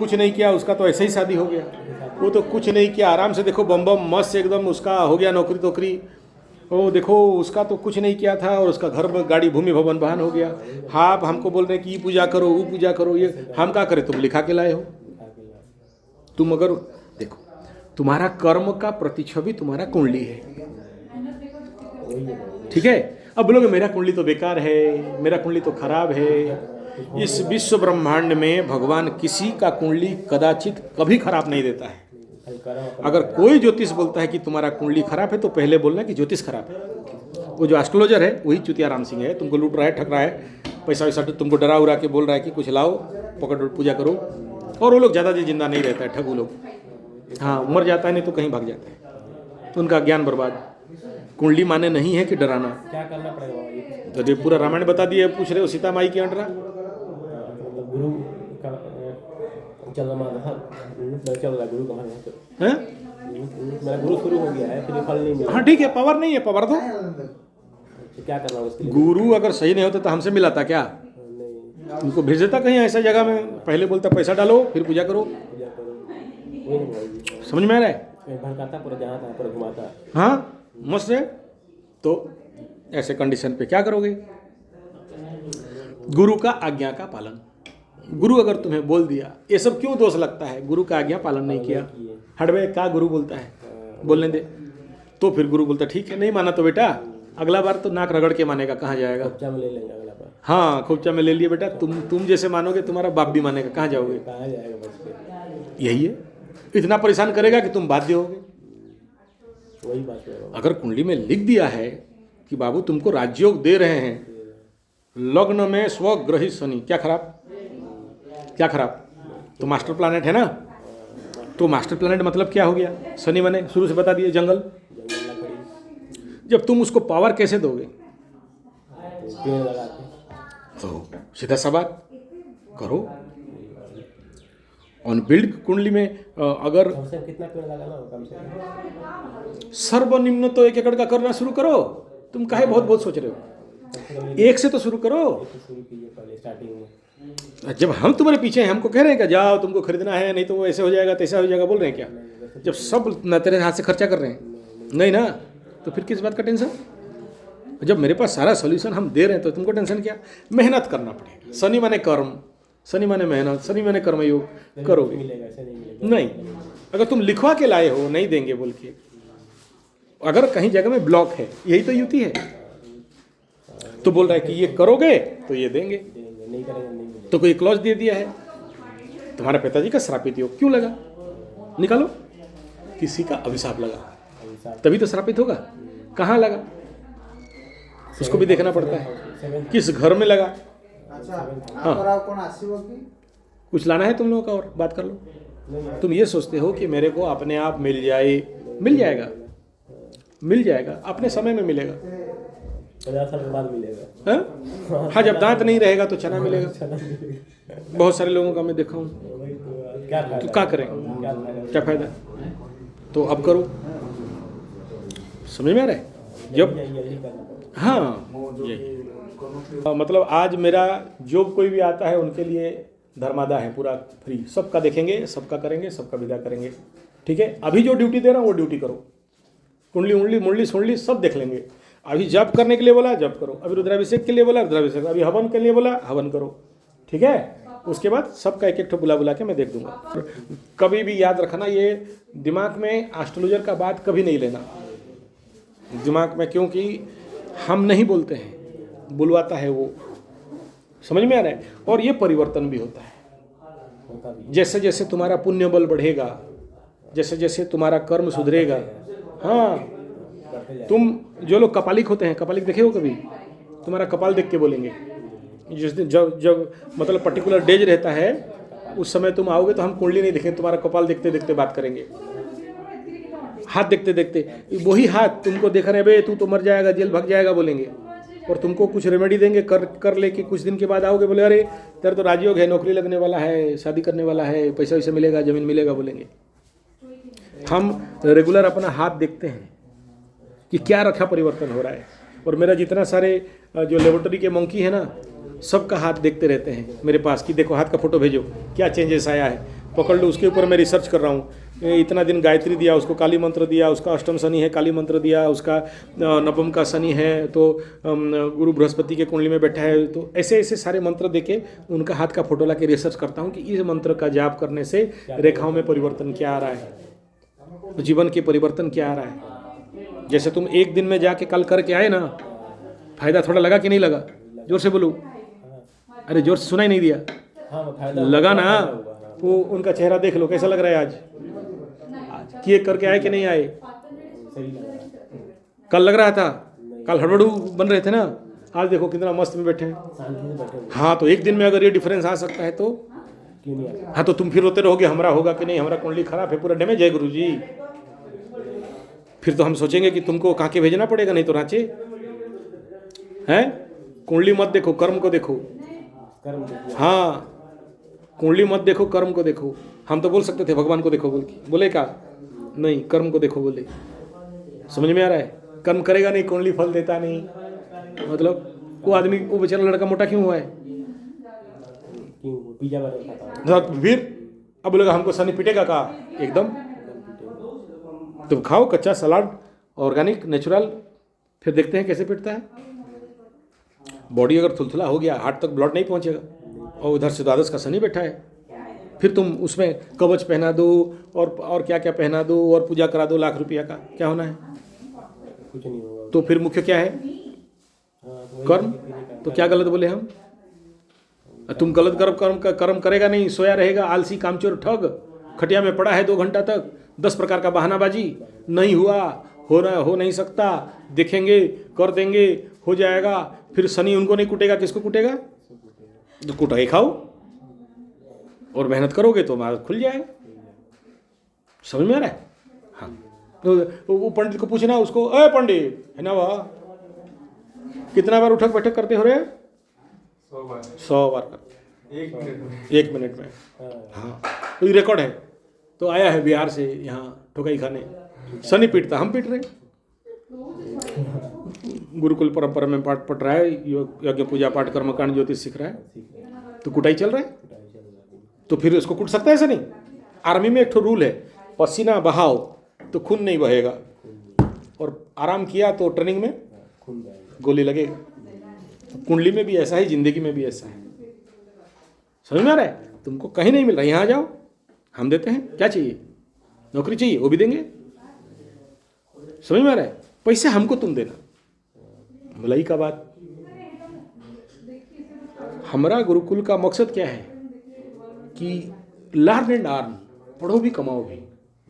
कुछ नहीं किया, उसका तो ऐसे ही शादी हो गया। वो तो कुछ नहीं किया, आराम से देखो बम बम मस्त एकदम उसका हो गया नौकरी तोकरी। वो देखो उसका तो कुछ नहीं किया था और उसका घर गाड़ी भूमि भवन वाहन हो गया। हाँ, आप हमको बोल रहे हैं कि ये पूजा करो वो पूजा करो, ये हम क्या करें? तुम लिखा के लाए हो। तुम अगर देखो, तुम्हारा कर्म का प्रतिच्छवि तुम्हारा कुंडली है, ठीक है। अब बोलोगे मेरा कुंडली तो बेकार है, मेरा कुंडली तो खराब है। इस विश्व ब्रह्मांड में भगवान किसी का कुंडली कदाचित कभी खराब नहीं देता है। अगर कोई ज्योतिष बोलता है कि तुम्हारा कुंडली खराब है तो पहले बोलना कि ज्योतिष खराब है। वो जो एस्ट्रोलॉजर है वही चुतिया राम सिंह है, तुमको लूट रहा है, ठग रहा है, पैसा वैसा तुमको डरा उरा के बोल रहा है कि कुछ लाओ पकड़ पूजा करो। और वो लोग ज़्यादा दिन जिंदा नहीं रहता है, ठगू लोग। हाँ, मर जाता है नहीं तो कहीं भाग जाता है, तो उनका ज्ञान बर्बाद। कुंडली माने नहीं है कि डराना। क्या करना पड़ेगा? तो जो पूरा रामायण बता दिए, पूछ रहे हो सीता माई की अंडरा। गुरु का चल रहा गुरु का हैं? मेरा गुरु शुरू हो गया है, फिर फल नहीं मिला। हाँ ठीक है, पावर नहीं है, पावर दो। क्या करना उसके लिए? गुरु अगर सही नहीं होता तो हमसे मिलाता क्या? नहीं, उनको भेज देता कहीं ऐसा जगह में, पहले बोलता पैसा डालो फिर पूजा करो। पूजा करो, वही नहीं बोलेगी। समझ में आ रहा है? कहीं भड़काता पूरा, जहाँ तहाँ पूरा घुमाता। हाँ मस्त है। तो ऐसे कंडीशन पे क्या करोगे? गुरु का आज्ञा का पालन। गुरु अगर तुम्हें बोल दिया, ये सब क्यों दोष लगता है? गुरु का आज्ञा पालन नहीं किया। हटवे क्या गुरु बोलता है, बोलने दे। तो फिर गुरु बोलता ठीक है, नहीं माना तो बेटा अगला बार तो नाक रगड़ के मानेगा, कहाँ जाएगा? खोपचा में ले लेंगे अगला बार। हाँ, खोपचा में ले लिए बेटा, तुम जैसे मानोगे तुम्हारा बाप भी मानेगा, कहाँ जाओगे? कहाँ जाएगा बच के? यही है, इतना परेशान करेगा कि तुम बाध्य होगे। वही बात है। अगर कुंडली में लिख दिया है कि बाबू तुमको राजयोग दे रहे हैं, लग्न में स्वग्रही शनि, क्या खराब? क्या खराब? तो मास्टर प्लैनेट है ना। तो मास्टर प्लैनेट मतलब क्या हो गया? शनि माने शुरू से बता दिए जंगल। जब तुम उसको पावर कैसे दोगे? पेड़ लगाते तो सीधा सा बात करो। ऑन बिल्ड कुंडली में अगर कम से कम कितना पेड़ लगाना हो? कम से कम सर्वनिम्न तो 1 एकड़ का करना शुरू करो। तुम काहे बहुत बहुत सोच रहे हो? 1 से तो शुरू करो। शुरू कीजिए पहले स्टार्टिंग में। जब हम तुम्हारे पीछे हैं, हमको कह रहे हैं कि जाओ तुमको खरीदना है, नहीं तो वो ऐसे हो जाएगा तैसा हो जाएगा, बोल रहे हैं क्या? जब सब न तेरे हाथ से खर्चा कर रहे हैं, नहीं ना, तो फिर किस बात का टेंशन? जब मेरे पास सारा सोल्यूशन हम दे रहे हैं तो तुमको टेंशन क्या? मेहनत करना पड़ेगा। शनि माने कर्म, शनि माने मेहनत, शनि माने कर्मयोग करोगे। मिलेगा ऐसे नहीं मिलेगा। नहीं, अगर तुम लिखवा के लाए हो नहीं देंगे बोल के, अगर कहीं जगह में ब्लॉक है, यही तो युति है। तो बोल रहा है कि ये करोगे तो ये देंगे, देंगे, नहीं करेंगे नहीं मिलेगा। तो कोई क्लॉज दे दिया है। तुम्हारे पिताजी का श्रापित योग क्यों लगा? निकालो। किसी का अभिशाप लगा, तभी तो श्रापित होगा। कहाँ लगा उसको भी देखना पड़ता है, किस घर में लगा। हाँ, कुछ लाना है तुम लोगों का और बात कर लो। तुम ये सोचते हो कि मेरे को अपने आप मिल जाए, मिल जाएगा, मिल जाएगा, अपने समय में मिलेगा। 50 साल के बाद मिलेगा। हाँ? हाँ, जब दांत नहीं रहेगा तो चना मिलेगा। बहुत सारे लोगों का मैं देखा हूँ। क्या तो क्या करें, क्या फायदा? तो अब करो। समझ में आ रहा है? जब यही करना। हाँ, यही मतलब आज मेरा जो कोई भी आता है उनके लिए धर्मादा है, पूरा फ्री, सबका देखेंगे, सबका करेंगे, सबका विदा करेंगे। ठीक है, अभी जो ड्यूटी दे रहा हूँ वो ड्यूटी करो। कुंडली उंडली मुंडली सुंडली सब देख लेंगे। अभी जप करने के लिए बोला जप करो, अभी रुद्राभिषेक के लिए बोला रुद्राभिषेक, अभी हवन के लिए बोला हवन करो। ठीक है, उसके बाद सबका एक एक ठो बुला बुला के मैं देख दूंगा। कभी भी याद रखना, ये दिमाग में एस्ट्रोलॉजर का बात कभी नहीं लेना दिमाग में, क्योंकि हम नहीं बोलते हैं, बुलवाता है वो। समझ में आ रहा है? और ये परिवर्तन भी होता है। जैसे जैसे तुम्हारा पुण्य बल बढ़ेगा, जैसे जैसे तुम्हारा कर्म सुधरेगा। हाँ, तुम जो लोग कपालिक होते हैं, कपालिक देखे हो कभी? तुम्हारा कपाल देख के बोलेंगे। जिस दिन जब जब मतलब पर्टिकुलर डेज रहता है, उस समय तुम आओगे तो हम कुंडली नहीं देखेंगे, तुम्हारा कपाल देखते देखते बात करेंगे, हाथ देखते देखते। वही हाथ तुमको देख रहे हैं, बे तू तो मर जाएगा, जेल भाग जाएगा बोलेंगे, और तुमको कुछ रेमेडी देंगे, कर लेके कुछ दिन के बाद आओगे, बोले अरे तेरा तो राजयोग है, नौकरी लगने वाला है, शादी करने वाला है, पैसा वैसा मिलेगा, जमीन मिलेगा बोलेंगे। हम रेगुलर अपना हाथ देखते हैं कि क्या रखा परिवर्तन हो रहा है। और मेरा जितना सारे जो लेबोरेटरी के मंकी है ना, सबका हाथ देखते रहते हैं मेरे पास कि देखो हाथ का फोटो भेजो, क्या चेंजेस आया है। पकड़ लो, उसके ऊपर मैं रिसर्च कर रहा हूँ। इतना दिन गायत्री दिया, उसको काली मंत्र दिया, उसका अष्टम शनि है काली मंत्र दिया, उसका नवम का शनि है तो गुरु बृहस्पति के कुंडली में बैठा है, तो ऐसे ऐसे सारे मंत्र देके उनका हाथ का फोटो ला के रिसर्च करता हूँ कि इस मंत्र का जाप करने से रेखाओं में परिवर्तन क्या आ रहा है, जीवन के परिवर्तन क्या आ रहा है। जैसे तुम एक दिन में जाके कल करके आए ना, फायदा थोड़ा लगा कि नहीं लगा? जोर से बोलो। अरे जोर से सुनाई नहीं दिया? हाँ फायदा लगा ना? फायदा हुआ, हाँ। वो उनका चेहरा देख लो कैसा लग रहा है आज किए करके आए कि नहीं आए? सही लग रहा है। कल लग रहा था, कल हड़बड़ू बन रहे थे ना, आज देखो कितना मस्त में बैठे हैं। शांति से बैठे हुए, हाँ तो एक दिन में अगर ये डिफरेंस आ सकता है तो क्यों नहीं आता? हाँ, तो तुम फिर रोते रहोगे हमारा होगा कि नहीं, हमारा कुंडली खराब है, पूरा डैमेज है गुरुजी। फिर तो हम सोचेंगे कि तुमको काके भेजना पड़ेगा, नहीं तो रांची हैं। कुंडली मत देखो, कर्म को देखो। कर्म देखिए। हाँ, कुंडली मत देखो, कर्म को देखो। हम तो बोल सकते थे भगवान को देखो बोल के, बोले क्या? नहीं, कर्म को देखो बोले। समझ में आ रहा है? कर्म करेगा नहीं, कुंडली फल देता नहीं। मतलब वो आदमी, वो बेचारा लड़का मोटा क्यों हुआ है? क्यों पिज्जा बर्गर खाता हूँ। फिर अब बोलेगा हमको शनि पिटेगा का? एकदम। तुम खाओ कच्चा सलाद, ऑर्गेनिक नेचुरल, फिर देखते हैं कैसे पिटता है। बॉडी अगर थुलथुला हो गया, हार्ट तक ब्लड नहीं पहुंचेगा, और उधर से द्वादश का शनि बैठा है, फिर तुम उसमें कवच पहना दो और क्या क्या पहना दो और पूजा करा दो लाख रुपया का, क्या होना है? कुछ नहीं होगा। तो फिर मुख्य क्या है? हाँ, तो वही कर्म। किसी तो क्या गलत बोले हम? तुम गलत कर्म करेगा नहीं, सोया रहेगा, आलसी कामचोर ठग, खटिया में पड़ा है 2 घंटा तक, 10 प्रकार का बहानाबाजी, नहीं हुआ, हो नहीं सकता, देखेंगे, कर देंगे, हो जाएगा। फिर शनि उनको नहीं कुटेगा, किसको कुटेगा? तो कुटा के खाओ और मेहनत करोगे तो मार्ग खुल जाएगा। समझ में आ रहा है? हाँ, तो वो पंडित को पूछना, उसको, अरे पंडित है ना, वाह कितना बार उठक बैठक करते हो रहे? 100 बार करते, 1 मिनट में। हाँ, तो ये रिकॉर्ड है। तो आया है बिहार से यहाँ ठोकाई खाने, शनि पीटता, हम पीट रहे। गुरुकुल परंपरा में पाठ पढ़ रहा है, यज्ञ पूजा पाठ कर्मकांड ज्योतिष सीख रहा है, तो कुटाई चल रहा है। तो फिर उसको कुट सकता है ऐसा नहीं? आर्मी में एक ठो रूल है, पसीना बहाओ तो खून नहीं बहेगा, और आराम किया तो ट्रेनिंग में गोली लगेगा। कुंडली में भी ऐसा है, जिंदगी में भी ऐसा है। समझ में आ रहा है? तुमको कहीं नहीं मिल रहा, यहाँ आ जाओ, हम देते हैं। क्या चाहिए? नौकरी चाहिए, वो भी देंगे। समझ में आ रहा है? पैसे हमको तुम देना, भलाई का बात। हमारा गुरुकुल का मकसद क्या है कि लर्न एंड अर्न, पढ़ो भी कमाओ भी।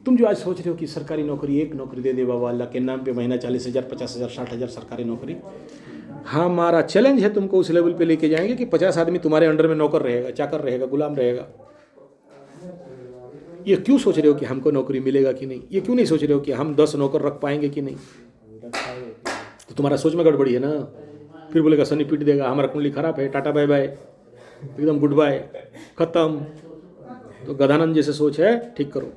तुम जो आज सोच रहे हो कि सरकारी नौकरी, एक नौकरी दे दे बाबा अल्लाह के नाम पे, महीना 40,000 50,000 60,000 सरकारी नौकरी। हाँ, हमारा चैलेंज है तुमको उस लेवल पे लेके जाएंगे कि 50 आदमी तुम्हारे अंडर में नौकर रहेगा, चाकर रहेगा, गुलाम रहेगा। ये क्यों सोच रहे हो कि हमको नौकरी मिलेगा कि नहीं? ये क्यों नहीं सोच रहे हो कि हम 10 नौकर रख पाएंगे कि नहीं? तो तुम्हारा सोच में गड़बड़ी है ना। फिर बोलेगा शनि पीट देगा, हमारा कुंडली खराब है, टाटा बाय बाय, एकदम गुड बाय, खत्म। तो गधानंद जैसे सोच है, ठीक करो।